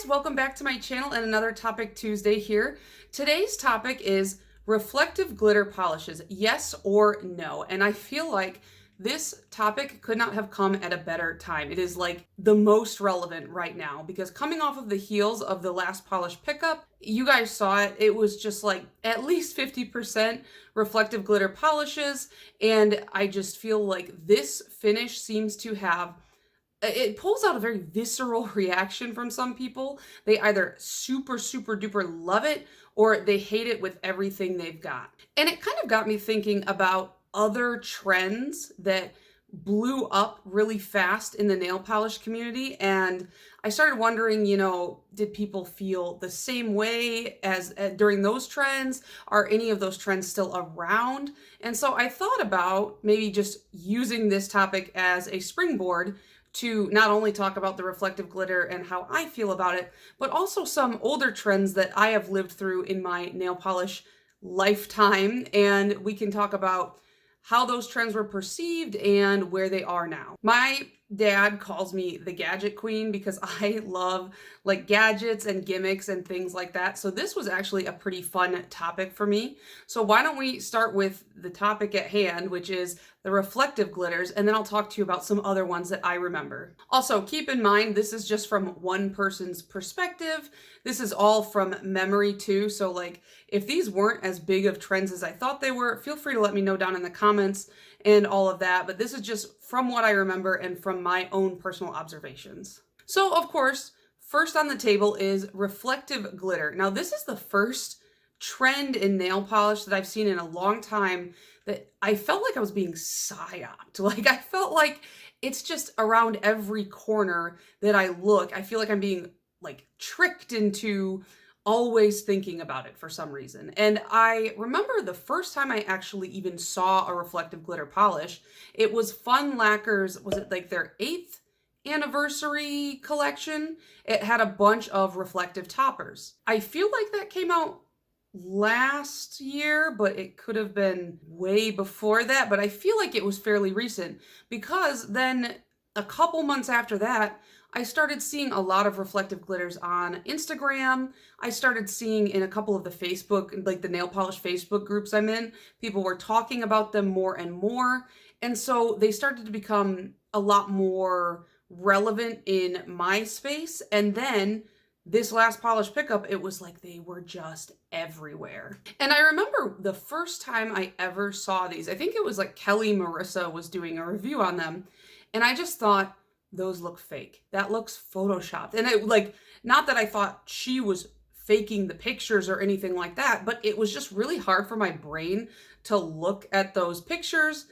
guys, welcome back to my channel and another Topic Tuesday here. Today's topic is reflective glitter polishes, yes or no. And I feel like this topic could not have come at a better time. It is like the most relevant right now because coming off of the heels of the last polish pickup, you guys saw it. It was just like at least 50% reflective glitter polishes. And I just feel like this finish seems to have it pulls out a very visceral reaction from some people. They either super duper love it or they hate it with everything they've got. And it kind of got me thinking about other trends that blew up really fast in the nail polish community. And I started wondering, did people feel the same way as during those trends? Are any of those trends still around? And so I thought about maybe just using this topic as a springboard to not only talk about the reflective glitter and how I feel about it, but also some older trends that I have lived through in my nail polish lifetime. And we can talk about how those trends were perceived and where they are now. My dad calls me the gadget queen because I love like gadgets and gimmicks and things like that. So this was actually a pretty fun topic for me. So why don't we start with the topic at hand, which is the reflective glitters, and then I'll talk to you about some other ones that I remember. Also, keep in mind, this is just from one person's perspective. This is all from memory too. So like, if these weren't as big of trends as I thought they were, feel free to let me know down in the comments and all of that. But this is just from what I remember and from my own personal observations. So of course, first on the table is reflective glitter. Now this is the first trend in nail polish that I've seen in a long time that I felt like I was being psyoped. Like I felt like it's just around every corner that I look. I feel like I'm being like tricked into always thinking about it for some reason. And I remember the first time I actually even saw a reflective glitter polish, it was Fun Lacquer's, was it like their 8th anniversary collection? It had a bunch of reflective toppers. I feel like that came out last year, but it could have been way before that. But I feel like it was fairly recent because then a couple months after that, I started seeing a lot of reflective glitters on Instagram. I started seeing in a couple of the Facebook, like the nail polish Facebook groups I'm in, people were talking about them more and more. And so they started to become a lot more relevant in my space. And then this last polish pickup, it was like they were just everywhere. And I remember the first time I ever saw these, I think it was like Kelly Marissa was doing a review on them. And I just thought, those look fake. That looks photoshopped. And it like, not that I thought she was faking the pictures or anything like that, but it was just really hard for my brain to look at those pictures.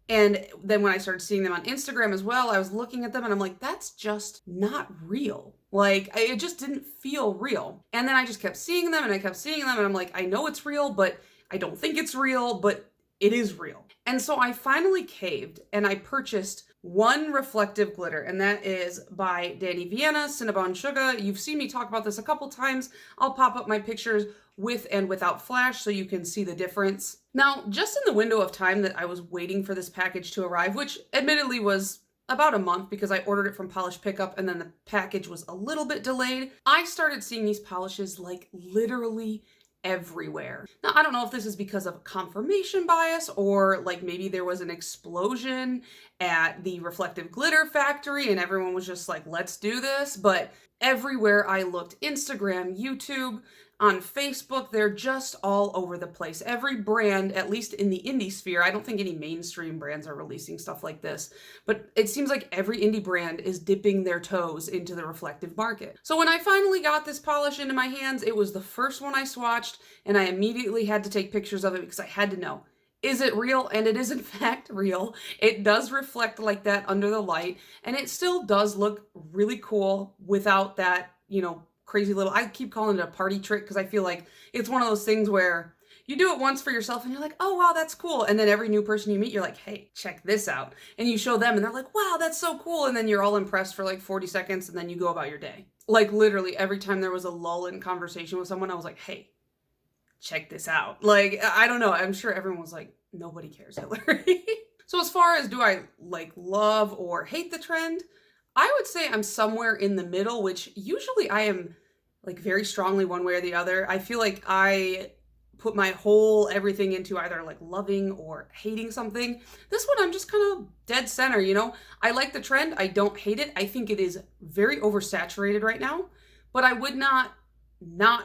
And then when I started seeing them on Instagram as well, I was looking at them and I'm like, that's just not real. Like, it just didn't feel real. And then I just kept seeing them and I kept seeing them and I'm like, I know it's real, but I don't think it's real, but it is real. And so I finally caved and I purchased one reflective glitter, and that is by Danny Vienna, Cinnabon Sugar. You've seen me talk about this a couple times. I'll pop up my pictures with and without flash so you can see the difference. Now, just in the window of time that I was waiting for this package to arrive, which admittedly was about a month because I ordered it from Polish Pickup and then the package was a little bit delayed, I started seeing these polishes like literally everywhere. Now, I don't know if this is because of confirmation bias or like maybe there was an explosion at the reflective glitter factory and everyone was just like, let's do this. But everywhere I looked, Instagram, YouTube, on Facebook, they're just all over the place. Every brand, at least in the indie sphere, I don't think any mainstream brands are releasing stuff like this, but it seems like every indie brand is dipping their toes into the reflective market. So when I finally got this polish into my hands, it was the first one I swatched and I immediately had to take pictures of it because I had to know, is it real? And it is in fact real. It does reflect like that under the light and it still does look really cool without that, crazy little, I keep calling it a party trick because I feel like it's one of those things where you do it once for yourself and you're like, oh, wow, that's cool. And then every new person you meet, you're like, hey, check this out. And you show them and they're like, wow, that's so cool. And then you're all impressed for like 40 seconds and then you go about your day. Like literally every time there was a lull in conversation with someone, I was like, hey, check this out. Like, I don't know. I'm sure everyone was like, nobody cares, Hillary. So as far as do I like love or hate the trend, I would say I'm somewhere in the middle, which usually I am like very strongly one way or the other. I feel like I put my whole everything into either like loving or hating something. This one I'm just kind of dead center, you know? I like the trend. I don't hate it. I think it is very oversaturated right now, but I would not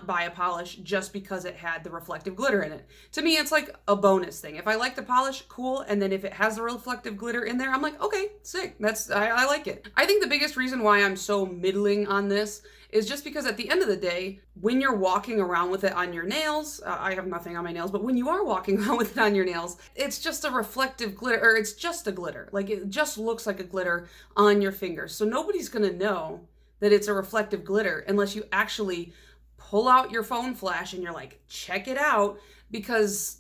buy a polish just because it had the reflective glitter in it. To me, it's like a bonus thing. If I like the polish, cool. And then if it has the reflective glitter in there, I'm like, okay, sick. I like it. I think the biggest reason why I'm so middling on this is just because at the end of the day, when you're walking around with it on your nails, I have nothing on my nails, but when you are walking around with it on your nails, it's just a reflective glitter, or it's just a glitter. Like it just looks like a glitter on your fingers. So nobody's gonna know that it's a reflective glitter unless you actually pull out your phone flash and you're like, check it out, because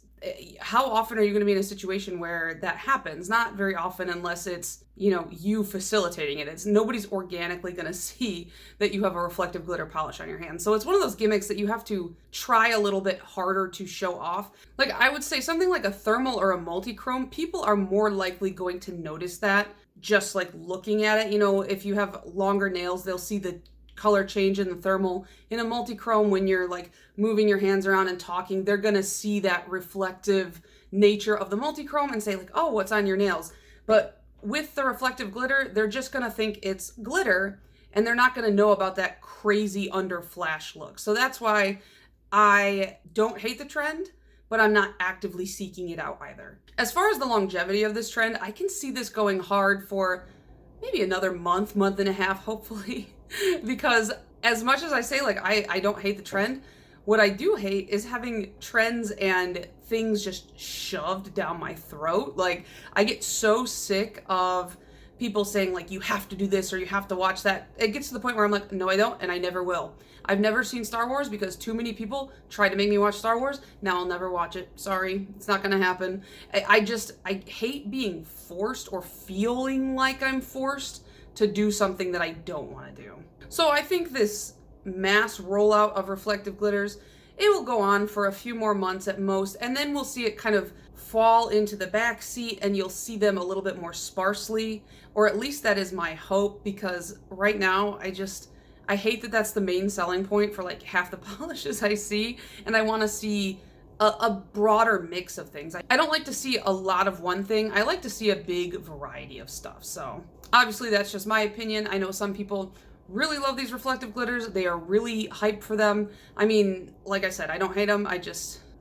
how often are you going to be in a situation where that happens? Not very often, unless it's, you know, you facilitating it. It's nobody's organically going to see that you have a reflective glitter polish on your hand. So it's one of those gimmicks that you have to try a little bit harder to show off. Like I would say something like a thermal or a multi-chrome, people are more likely going to notice that just like looking at it. You know, if you have longer nails, they'll see the color change in the thermal. In a multi-chrome, when you're like moving your hands around and talking, they're gonna see that reflective nature of the multi-chrome and say like, oh, what's on your nails? But with the reflective glitter, they're just gonna think it's glitter and they're not gonna know about that crazy under flash look. So that's why I don't hate the trend, but I'm not actively seeking it out either. As far as the longevity of this trend, I can see this going hard for maybe another month and a half, hopefully. Because as much as I say, like, I don't hate the trend, what I do hate is having trends and things just shoved down my throat. Like, I get so sick of people saying, like, you have to do this or you have to watch that. It gets to the point where I'm like, no, I don't, and I never will. I've never seen Star Wars because too many people tried to make me watch Star Wars. Now I'll never watch it. Sorry, it's not gonna happen. I hate being forced or feeling like I'm forced to do something that I don't want to do. So I think this mass rollout of reflective glitters, it will go on for a few more months at most, and then we'll see it kind of fall into the back seat and you'll see them a little bit more sparsely, or at least that is my hope, because right now I hate that that's the main selling point for like half the polishes I see, and I want to see a broader mix of things. I don't like to see a lot of one thing. I like to see a big variety of stuff. So obviously that's just my opinion. I know some people really love these reflective glitters. They are really hyped for them. I mean, like I said, I don't hate them. I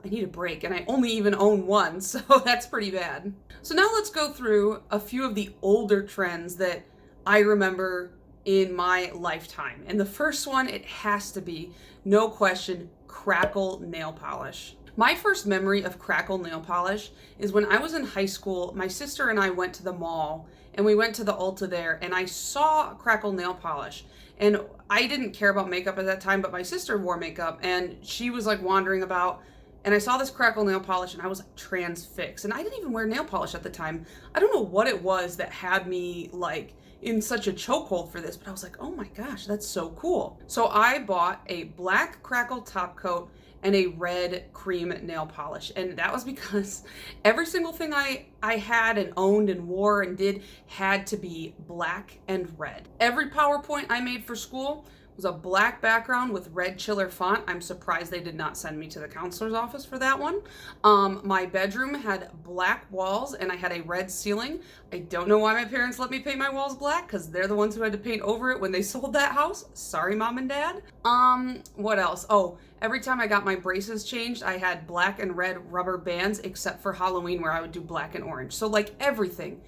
need a break, and I only even own one, so that's pretty bad. So now let's go through a few of the older trends that I remember in my lifetime. And the first one, it has to be, no question, crackle nail polish. My first memory of crackle nail polish is when I was in high school. My sister and I went to the mall and we went to the Ulta there, and I saw crackle nail polish. And I didn't care about makeup at that time, but my sister wore makeup and she was like wandering about, and I saw this crackle nail polish and I was like transfixed. And I didn't even wear nail polish at the time. I don't know what it was that had me like in such a chokehold for this, but I was like, oh my gosh, that's so cool. So I bought a black crackle top coat and a red cream nail polish. And that was because every single thing I had and owned and wore and did had to be black and red. Every PowerPoint I made for school was a black background with red chiller font. I'm surprised they did not send me to the counselor's office for that one. My bedroom had black walls and I had a red ceiling. I don't know why my parents let me paint my walls black, because they're the ones who had to paint over it when they sold that house. Sorry, mom and dad. What else? Oh, every time I got my braces changed, I had black and red rubber bands, except for Halloween where I would do black and orange. So like everything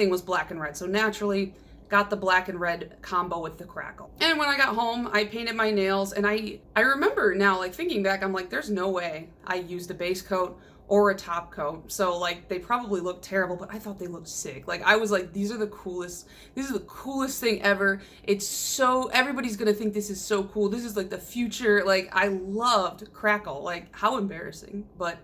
was black and red. So naturally, got the black and red combo with the crackle. And when I got home, I painted my nails, and I remember now, like thinking back, I'm like, there's no way I used a base coat or a top coat. So like they probably looked terrible, but I thought they looked sick. Like I was like, these are the coolest thing ever. It's so, everybody's gonna think this is so cool. This is like the future. Like I loved crackle. Like how embarrassing, but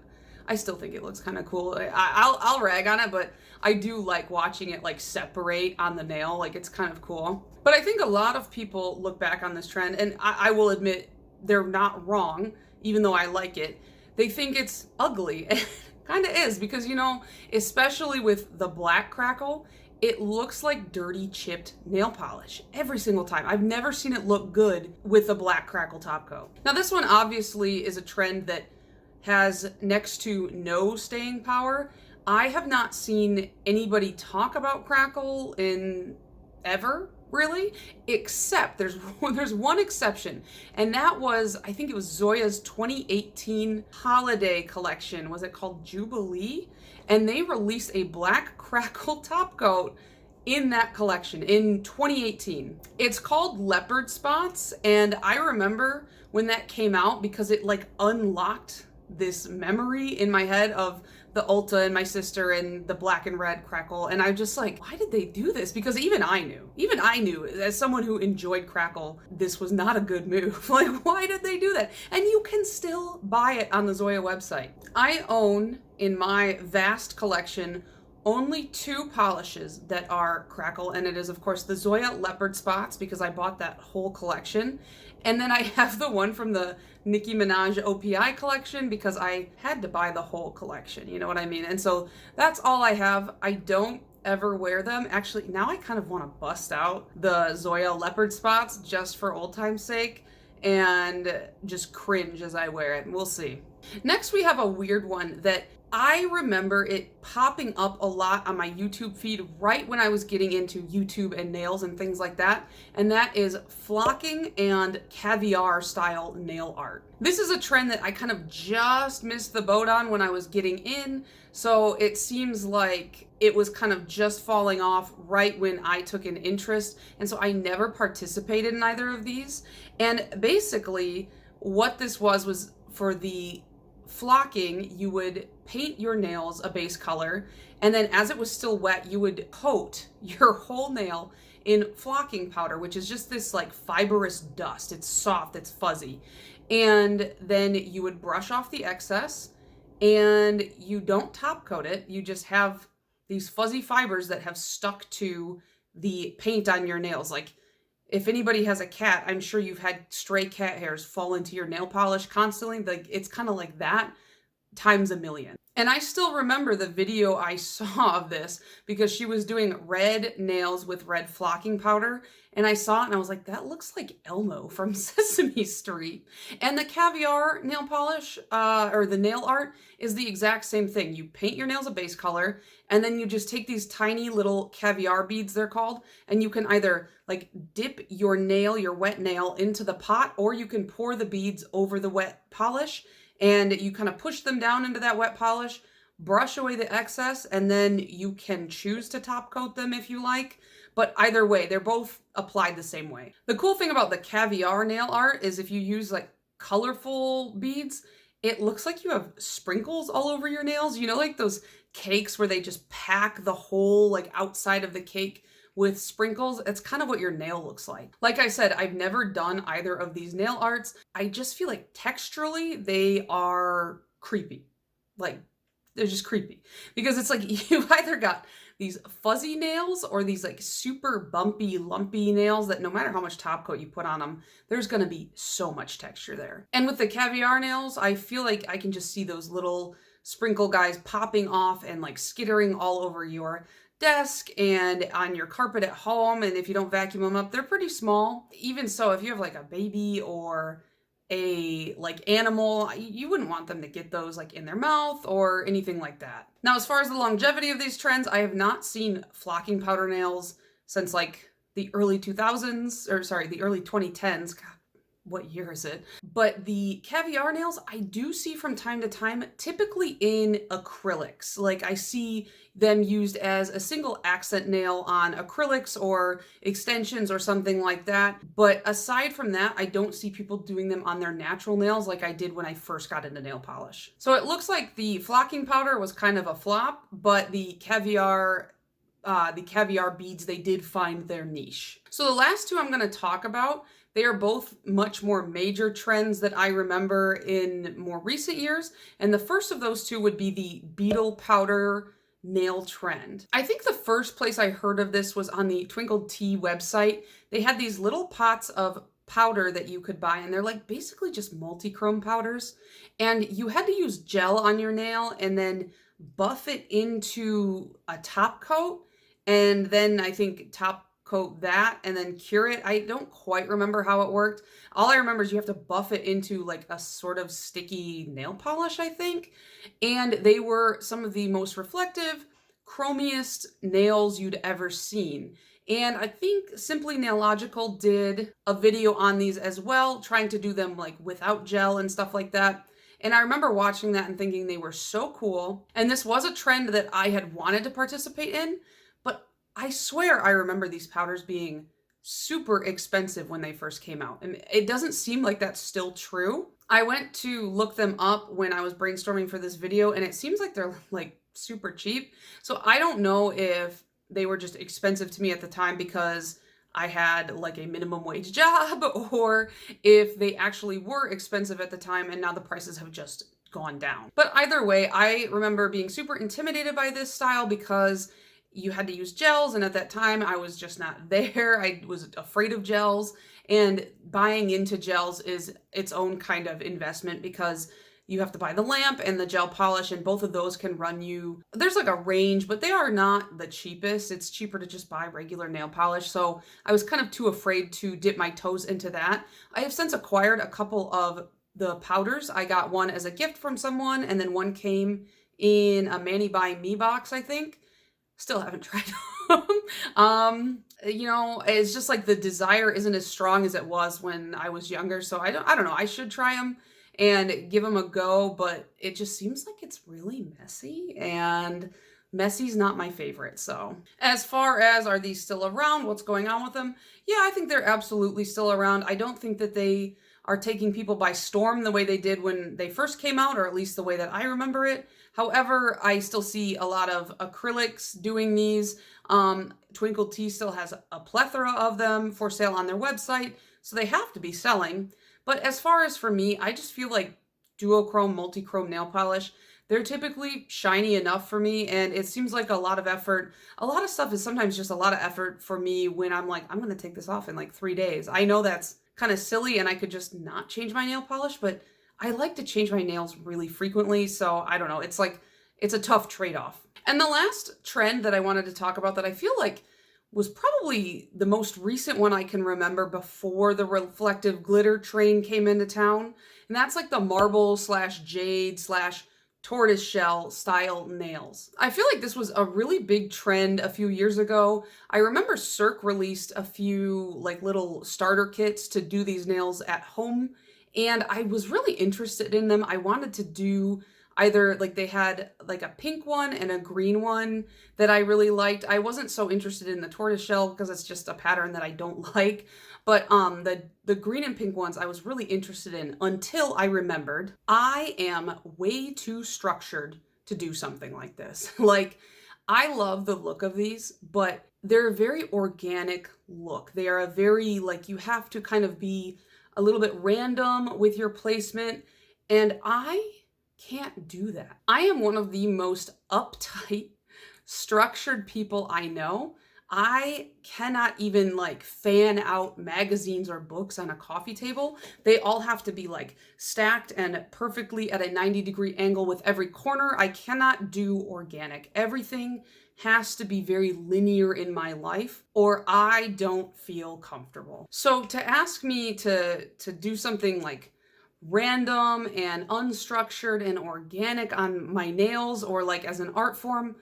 I still think it looks kind of cool. I'll rag on it, but I do like watching it like separate on the nail. Like it's kind of cool. But I think a lot of people look back on this trend, and I will admit they're not wrong, even though I like it. They think it's ugly. It kind of is, because, you know, especially with the black crackle, it looks like dirty chipped nail polish every single time. I've never seen it look good with a black crackle top coat. Now this one obviously is a trend that has next to no staying power. I have not seen anybody talk about crackle in ever, really, except there's one exception, and that was, I think it was Zoya's 2018 holiday collection. Was it called Jubilee? And they released a black crackle top coat in that collection in 2018. It's called Leopard Spots, and I remember when that came out because it like unlocked this memory in my head of the Ulta and my sister and the black and red crackle, and I'm just like, why did they do this? Because even I knew as someone who enjoyed crackle, this was not a good move. Like, why did they do that? And you can still buy it on the Zoya website. I own in my vast collection only 2 polishes that are crackle, and it is of course the Zoya Leopard Spots because I bought that whole collection, and then I have the one from the Nicki Minaj OPI collection because I had to buy the whole collection, you know what I mean? And so that's all I have. I don't ever wear them. Actually, now I kind of want to bust out the Zoya Leopard Spots just for old time's sake and just cringe as I wear it. We'll see. Next, we have a weird one that I remember it popping up a lot on my YouTube feed right when I was getting into YouTube and nails and things like that, and that is flocking and caviar style nail art. This is a trend that I kind of just missed the boat on when I was getting in, so it seems like it was kind of just falling off right when I took an interest, and so I never participated in either of these. And basically what this was for the flocking, you would paint your nails a base color, and then as it was still wet, you would coat your whole nail in flocking powder, which is just this like fibrous dust. It's soft, it's fuzzy. And then you would brush off the excess, and you don't top coat it. You just have these fuzzy fibers that have stuck to the paint on your nails. Like, if anybody has a cat, I'm sure you've had stray cat hairs fall into your nail polish constantly. Like, it's kind of like that times a million. And I still remember the video I saw of this because she was doing red nails with red flocking powder, and I saw it and I was like, that looks like Elmo from Sesame Street. And the caviar nail polish, or the nail art, is the exact same thing. You paint your nails a base color, and then you just take these tiny little caviar beads, they're called, and you can either like dip your nail, your wet nail, into the pot, or you can pour the beads over the wet polish, and you kind of push them down into that wet polish, brush away the excess, and then you can choose to top coat them if you like. But either way, they're both applied the same way. The cool thing about the caviar nail art is if you use like colorful beads, it looks like you have sprinkles all over your nails. You know, like those cakes where they just pack the whole like outside of the cake with sprinkles? It's kind of what your nail looks like. Like I said, I've never done either of these nail arts. I just feel like texturally they are creepy. Like, they're just creepy. Because it's like you either got these fuzzy nails or these like super bumpy, lumpy nails that no matter how much top coat you put on them, there's gonna be so much texture there. And with the caviar nails, I feel like I can just see those little sprinkle guys popping off and like skittering all over your desk and on your carpet at home, and if you don't vacuum them up, they're pretty small. Even so, if you have like a baby or a like animal, you wouldn't want them to get those like in their mouth or anything like that. Now, as far as the longevity of these trends, I have not seen flocking powder nails since like the early 2000s, or sorry, the early 2010s. God, what year is it? But the caviar nails I do see from time to time, typically in acrylics. Like I see them used as a single accent nail on acrylics or extensions or something like that. But aside from that, I don't see people doing them on their natural nails like I did when I first got into nail polish. So it looks like the flocking powder was kind of a flop, but the caviar beads, they did find their niche. So the last two I'm going to talk about, they are both much more major trends that I remember in more recent years. And the first of those two would be the beetle powder nail trend. I think the first place I heard of this was on the Twinkled Tea website. They had these little pots of powder that you could buy, and they're like basically just multi-chrome powders. And you had to use gel on your nail and then buff it into a top coat. and then I think top coat that and then cure it. I don't quite remember how it worked. All I remember is you have to buff it into like a sort of sticky nail polish, I think. And they were some of the most reflective, chromiest nails you'd ever seen. And I think Simply Nailogical did a video on these as well, trying to do them like without gel and stuff like that. And I remember watching that and thinking they were so cool. And this was a trend that I had wanted to participate in, but I swear I remember these powders being super expensive when they first came out. And it doesn't seem like that's still true. I went to look them up when I was brainstorming for this video, and it seems like they're like super cheap. So I don't know if they were just expensive to me at the time because I had like a minimum wage job, or if they actually were expensive at the time and now the prices have just gone down. But either way, I remember being super intimidated by this style because you had to use gels, and at that time I was just not there. I was afraid of gels, and buying into gels is its own kind of investment because you have to buy the lamp and the gel polish, and both of those can run you, there's like a range, but they are not the cheapest. It's cheaper to just buy regular nail polish. So I was kind of too afraid to dip my toes into that. I have since acquired a couple of the powders. I got one as a gift from someone, and then one came in a Mani by Me box, I think. Still haven't tried them. You know, it's just like the desire isn't as strong as it was when I was younger. So I don't know. I should try them and give them a go, but it just seems like it's really messy, and messy's not my favorite. So as far as are these still around, what's going on with them? Yeah, I think they're absolutely still around. I don't think that they are taking people by storm the way they did when they first came out, or at least the way that I remember it. However, I still see a lot of acrylics doing these. Twinkle Tea still has a plethora of them for sale on their website, so they have to be selling. But as far as for me, I just feel like duochrome, multi-chrome nail polish, they're typically shiny enough for me, and it seems like a lot of effort. A lot of stuff is sometimes just a lot of effort for me when I'm like, I'm going to take this off in like 3 days. I know that's kind of silly and I could just not change my nail polish, but I like to change my nails really frequently, so I don't know. It's like, it's a tough trade-off. And the last trend that I wanted to talk about that I feel like was probably the most recent one I can remember before the reflective glitter train came into town. And that's like the marble slash jade slash tortoiseshell style nails. I feel like this was a really big trend a few years ago. I remember Cirque released a few like little starter kits to do these nails at home, and I was really interested in them. I wanted to do either, like, they had like a pink one and a green one that I really liked. I wasn't so interested in the tortoiseshell because it's just a pattern that I don't like. But the green and pink ones I was really interested in until I remembered I am way too structured to do something like this. Like, I love the look of these, but they're a very organic look. They are a very, like, you have to kind of be a little bit random with your placement, and I can't do that. I am one of the most uptight, structured people I know. I cannot even like fan out magazines or books on a coffee table. They all have to be like stacked and perfectly at a 90-degree angle with every corner. I cannot do organic. Everything has to be very linear in my life or I don't feel comfortable. So to ask me to do something like random and unstructured and organic on my nails or like as an art form,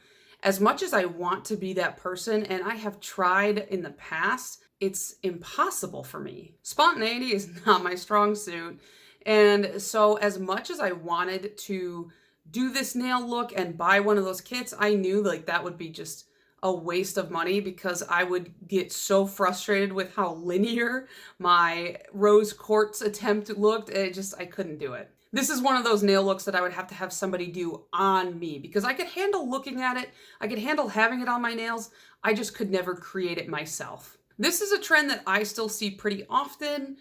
as much as I want to be that person, and I have tried in the past, it's impossible for me. Spontaneity is not my strong suit. And so as much as I wanted to do this nail look and buy one of those kits, I knew like that would be just a waste of money because I would get so frustrated with how linear my rose quartz attempt looked. I couldn't do it. This is one of those nail looks that I would have to have somebody do on me because I could handle looking at it. I could handle having it on my nails. I just could never create it myself. This is a trend that I still see pretty often,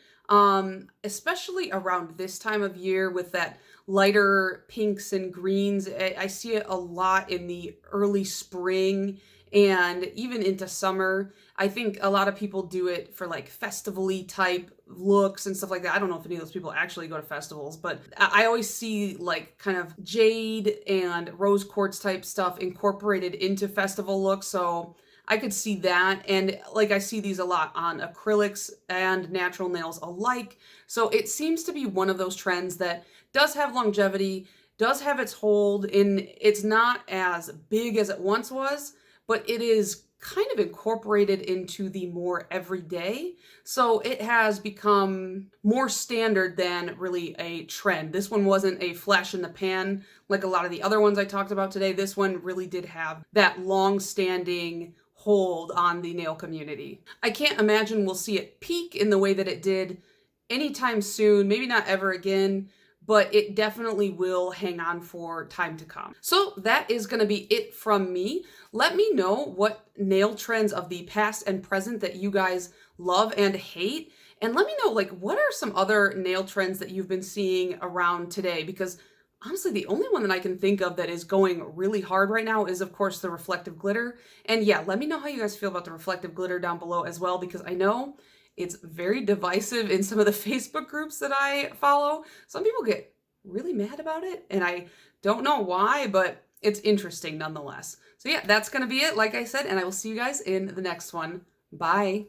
especially around this time of year with that lighter pinks and greens. I see it a lot in the early spring and even into summer. I think a lot of people do it for like festival-y type looks and stuff like that. I don't know if any of those people actually go to festivals, but I always see like kind of jade and rose quartz type stuff incorporated into festival looks. So I could see that. And like I see these a lot on acrylics and natural nails alike. So it seems to be one of those trends that does have longevity, does have its hold, and it's not as big as it once was, but it is kind of incorporated into the more everyday. So it has become more standard than really a trend. This one wasn't a flash in the pan like a lot of the other ones I talked about today. This one really did have that long-standing hold on the nail community. I can't imagine we'll see it peak in the way that it did anytime soon, maybe not ever again, but it definitely will hang on for time to come. So that is going to be it from me. Let me know what nail trends of the past and present that you guys love and hate. And let me know, like, what are some other nail trends that you've been seeing around today? Because honestly, the only one that I can think of that is going really hard right now is, of course, the reflective glitter. And yeah, let me know how you guys feel about the reflective glitter down below as well, because I know it's very divisive in some of the Facebook groups that I follow. Some people get really mad about it, and I don't know why, but it's interesting nonetheless. So yeah, that's going to be it, like I said, and I will see you guys in the next one. Bye.